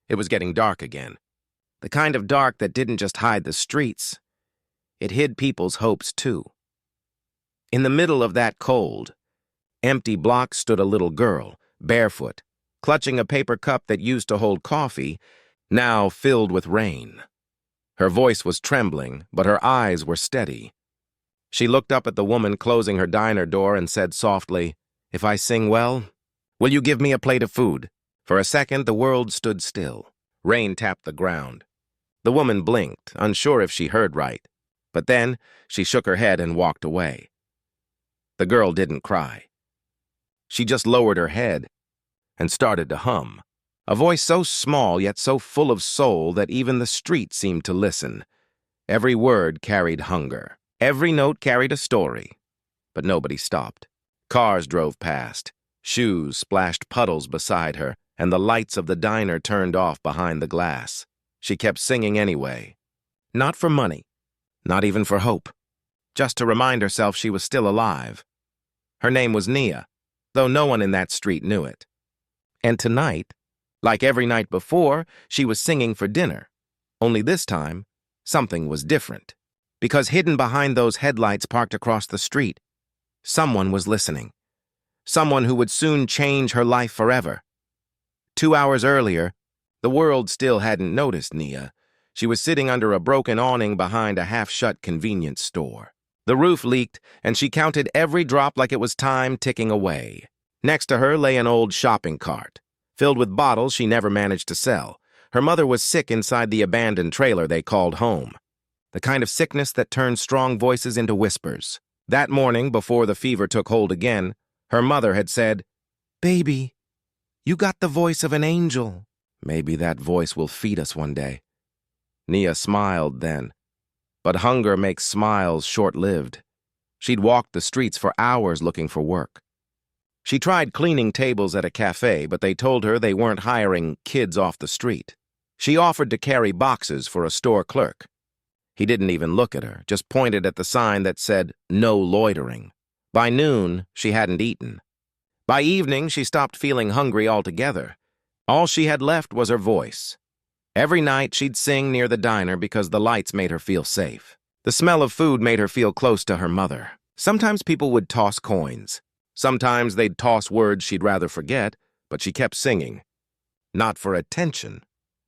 It was getting dark again. The kind of dark that didn't just hide the streets. It hid people's hopes, too. In the middle of that cold, empty block stood a little girl, barefoot, clutching a paper cup that used to hold coffee, now filled with rain. Her voice was trembling, but her eyes were steady. She looked up at the woman closing her diner door and said softly, "If I sing well, will you give me a plate of food?" For a second, the world stood still. Rain tapped the ground. The woman blinked, unsure if she heard right. But then, she shook her head and walked away. The girl didn't cry. She just lowered her head and started to hum, a voice so small yet so full of soul that even the street seemed to listen. Every word carried hunger. Every note carried a story. But nobody stopped. Cars drove past. Shoes splashed puddles beside her, and the lights of the diner turned off behind the glass. She kept singing anyway. Not for money. Not even for hope. Just to remind herself she was still alive. Her name was Nia, though no one in that street knew it. And tonight, like every night before, she was singing for dinner. Only this time, something was different. Because hidden behind those headlights parked across the street, someone was listening. Someone who would soon change her life forever. 2 hours earlier, the world still hadn't noticed Nia. She was sitting under a broken awning behind a half-shut convenience store. The roof leaked, and she counted every drop like it was time ticking away. Next to her lay an old shopping cart, filled with bottles she never managed to sell. Her mother was sick inside the abandoned trailer they called home. The kind of sickness that turned strong voices into whispers. That morning, before the fever took hold again, her mother had said, "Baby, you got the voice of an angel." Maybe that voice will feed us one day. Nia smiled then. But hunger makes smiles short-lived. She'd walked the streets for hours looking for work. She tried cleaning tables at a cafe, but they told her they weren't hiring kids off the street. She offered to carry boxes for a store clerk. He didn't even look at her, just pointed at the sign that said, "No loitering." By noon, she hadn't eaten. By evening, she stopped feeling hungry altogether. All she had left was her voice. Every night, she'd sing near the diner because the lights made her feel safe. The smell of food made her feel close to her mother. Sometimes people would toss coins. Sometimes they'd toss words she'd rather forget, but she kept singing. Not for attention,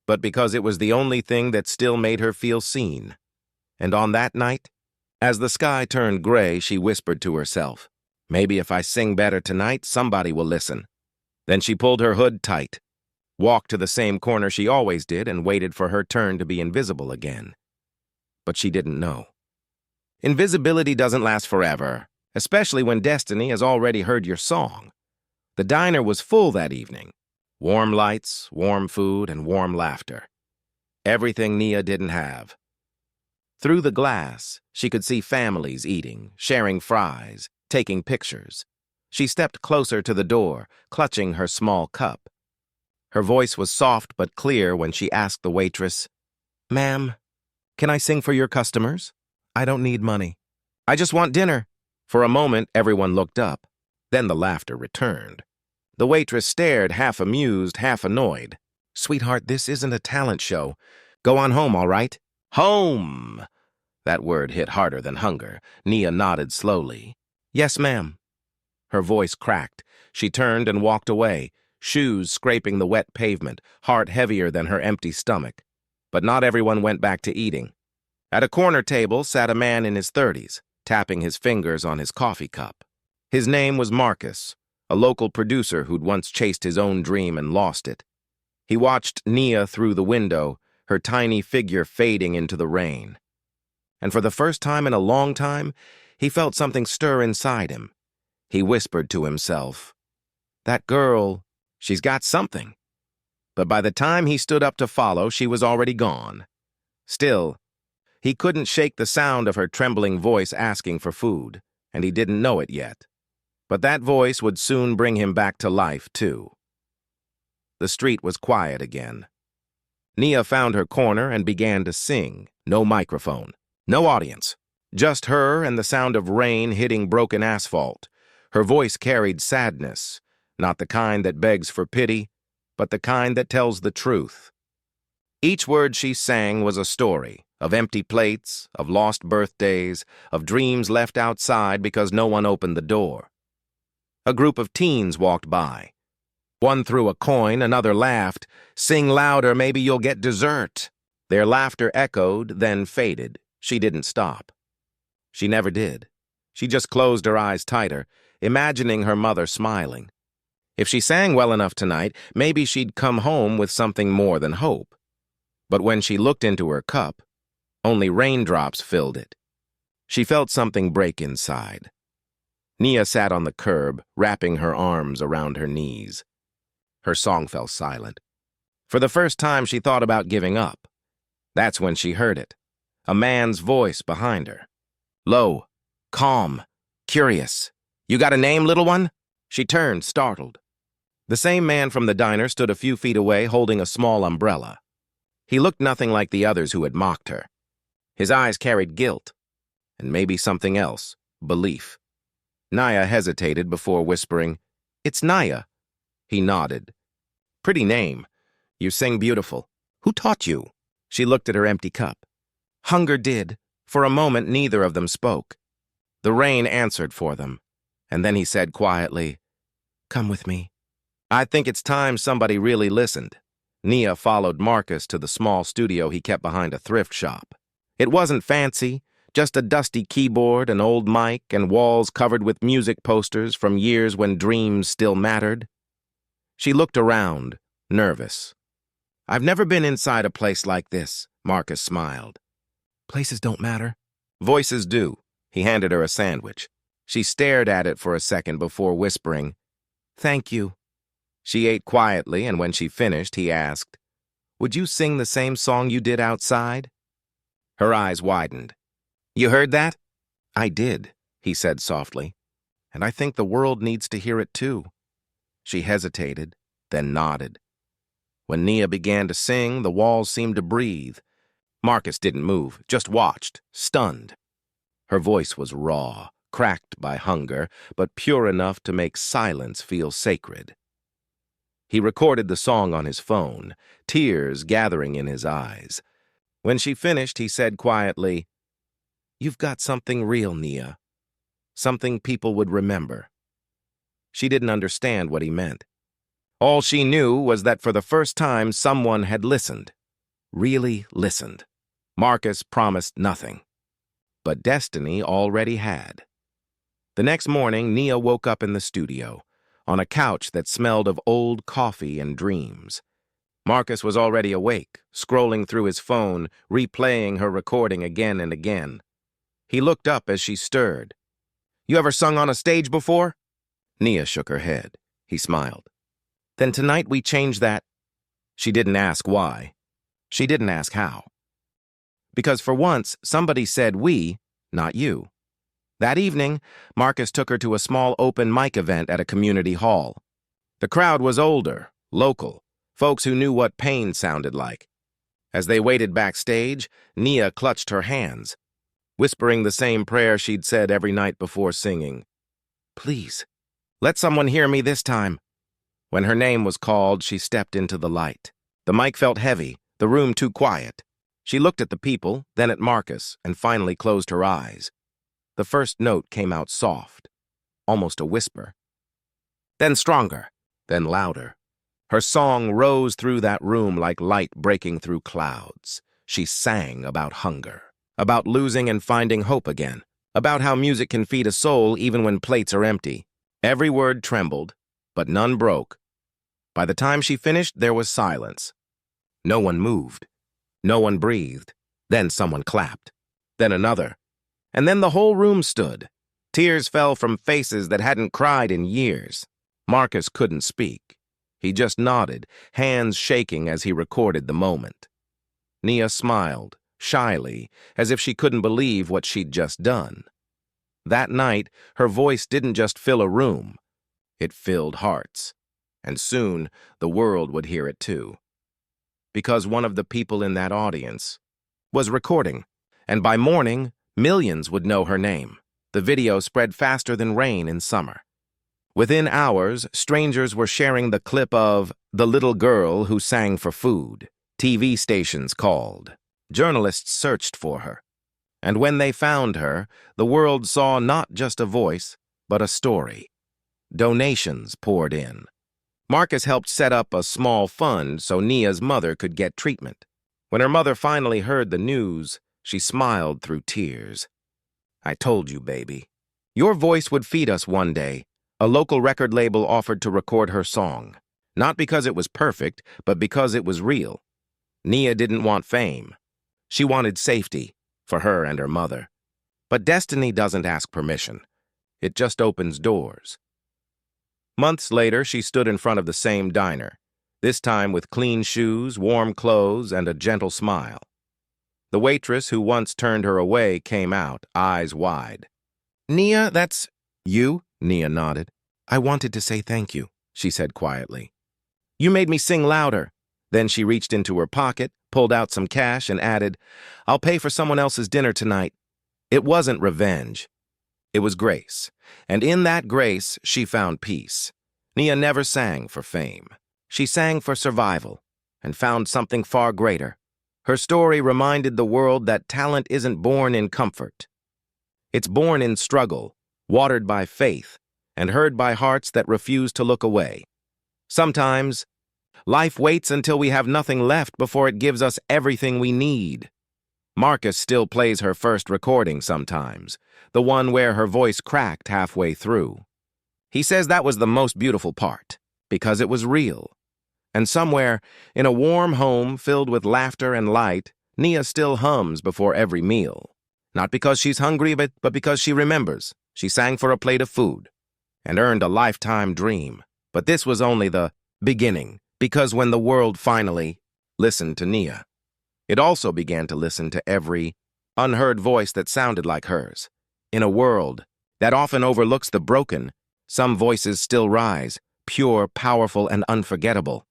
but because it was the only thing that still made her feel seen. And on that night, as the sky turned gray, she whispered to herself, "Maybe if I sing better tonight, somebody will listen." Then she pulled her hood tight, walked to the same corner she always did, and waited for her turn to be invisible again. But she didn't know. Invisibility doesn't last forever, especially when destiny has already heard your song. The diner was full that evening. Warm lights, warm food, and warm laughter. Everything Nia didn't have. Through the glass, she could see families eating, sharing fries, taking pictures. She stepped closer to the door, clutching her small cup. Her voice was soft but clear when she asked the waitress, "Ma'am, can I sing for your customers? I don't need money. I just want dinner." For a moment, everyone looked up. Then the laughter returned. The waitress stared, half amused, half annoyed. "Sweetheart, this isn't a talent show. Go on home, all right?" Home! That word hit harder than hunger. Nia nodded slowly. "Yes, ma'am." Her voice cracked. She turned and walked away, shoes scraping the wet pavement, heart heavier than her empty stomach. But not everyone went back to eating. At a corner table sat a man in his 30s, tapping his fingers on his coffee cup. His name was Marcus, a local producer who'd once chased his own dream and lost it. He watched Nia through the window, her tiny figure fading into the rain. And for the first time in a long time, he felt something stir inside him. He whispered to himself, "That girl, she's got something." But by the time he stood up to follow, she was already gone. Still, he couldn't shake the sound of her trembling voice asking for food, and he didn't know it yet. But that voice would soon bring him back to life, too. The street was quiet again. Nia found her corner and began to sing. No microphone, no audience, just her and the sound of rain hitting broken asphalt. Her voice carried sadness, not the kind that begs for pity, but the kind that tells the truth. Each word she sang was a story of empty plates, of lost birthdays, of dreams left outside because no one opened the door. A group of teens walked by. One threw a coin, another laughed. "Sing louder, maybe you'll get dessert." Their laughter echoed, then faded. She didn't stop. She never did. She just closed her eyes tighter, imagining her mother smiling. If she sang well enough tonight, maybe she'd come home with something more than hope. But when she looked into her cup, only raindrops filled it. She felt something break inside. Nia sat on the curb, wrapping her arms around her knees. Her song fell silent. For the first time, she thought about giving up. That's when she heard it, a man's voice behind her. Low, calm, curious. "You got a name, little one?" She turned, startled. The same man from the diner stood a few feet away, holding a small umbrella. He looked nothing like the others who had mocked her. His eyes carried guilt, and maybe something else, belief. Nia hesitated before whispering, "It's Nia." He nodded. "Pretty name. You sing beautiful. Who taught you?" She looked at her empty cup. Hunger did. For a moment, neither of them spoke. The rain answered for them, and then he said quietly, "Come with me." "I think it's time somebody really listened." Nia followed Marcus to the small studio he kept behind a thrift shop. It wasn't fancy, just a dusty keyboard, an old mic, and walls covered with music posters from years when dreams still mattered. She looked around, nervous. "I've never been inside a place like this," Marcus smiled. "Places don't matter." "Voices do." He handed her a sandwich. She stared at it for a second before whispering, "Thank you." She ate quietly, and when she finished, he asked, "Would you sing the same song you did outside?" Her eyes widened. "You heard that?" "I did," he said softly. "And I think the world needs to hear it too." She hesitated, then nodded. When Nia began to sing, the walls seemed to breathe. Marcus didn't move, just watched, stunned. Her voice was raw, cracked by hunger, but pure enough to make silence feel sacred. He recorded the song on his phone, tears gathering in his eyes. When she finished, he said quietly, "You've got something real, Nia. Something people would remember." She didn't understand what he meant. All she knew was that for the first time, someone had listened. Really listened. Marcus promised nothing. But destiny already had. The next morning, Nia woke up in the studio, on a couch that smelled of old coffee and dreams. Marcus was already awake, scrolling through his phone, replaying her recording again and again. He looked up as she stirred. "You ever sung on a stage before?" Nia shook her head. He smiled. "Then tonight we change that." She didn't ask why. She didn't ask how. Because for once, somebody said we, not you. That evening, Marcus took her to a small open mic event at a community hall. The crowd was older, local, folks who knew what pain sounded like. As they waited backstage, Nia clutched her hands, whispering the same prayer she'd said every night before singing. "Please, let someone hear me this time." When her name was called, she stepped into the light. The mic felt heavy, the room too quiet. She looked at the people, then at Marcus, and finally closed her eyes. The first note came out soft, almost a whisper. Then stronger, then louder. Her song rose through that room like light breaking through clouds. She sang about hunger, about losing and finding hope again, about how music can feed a soul even when plates are empty. Every word trembled, but none broke. By the time she finished, there was silence. No one moved. No one breathed. Then someone clapped. Then another. And then the whole room stood. Tears fell from faces that hadn't cried in years. Marcus couldn't speak. He just nodded, hands shaking as he recorded the moment. Nia smiled, shyly, as if she couldn't believe what she'd just done. That night, her voice didn't just fill a room. It filled hearts. And soon, the world would hear it too. Because one of the people in that audience was recording, and by morning, millions would know her name. The video spread faster than rain in summer. Within hours, strangers were sharing the clip of the little girl who sang for food. TV stations called. Journalists searched for her. And when they found her, the world saw not just a voice, but a story. Donations poured in. Marcus helped set up a small fund so Nia's mother could get treatment. When her mother finally heard the news, she smiled through tears. "I told you, baby. Your voice would feed us one day." A local record label offered to record her song. Not because it was perfect, but because it was real. Nia didn't want fame. She wanted safety for her and her mother. But destiny doesn't ask permission. It just opens doors. Months later, she stood in front of the same diner, this time with clean shoes, warm clothes, and a gentle smile. The waitress who once turned her away came out, eyes wide. "Nia, that's you?" Nia nodded. "I wanted to say thank you," she said quietly. "You made me sing louder." Then she reached into her pocket, pulled out some cash, and added, "I'll pay for someone else's dinner tonight." It wasn't revenge. It was grace. And in that grace, she found peace. Nia never sang for fame. She sang for survival and found something far greater. Her story reminded the world that talent isn't born in comfort. It's born in struggle, watered by faith, and heard by hearts that refuse to look away. Sometimes, life waits until we have nothing left before it gives us everything we need. Marcus still plays her first recording sometimes, the one where her voice cracked halfway through. He says that was the most beautiful part, because it was real. And somewhere, in a warm home filled with laughter and light, Nia still hums before every meal. Not because she's hungry, but because she remembers. She sang for a plate of food and earned a lifetime dream. But this was only the beginning, because when the world finally listened to Nia, it also began to listen to every unheard voice that sounded like hers. In a world that often overlooks the broken, some voices still rise, pure, powerful, and unforgettable.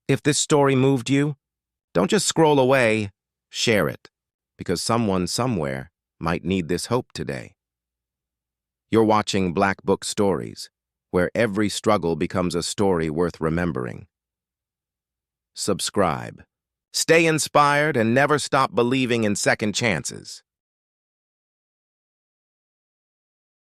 If this story moved you, don't just scroll away, share it, because someone somewhere might need this hope today. You're watching Black Book Stories, where every struggle becomes a story worth remembering. Subscribe. Stay inspired and never stop believing in second chances.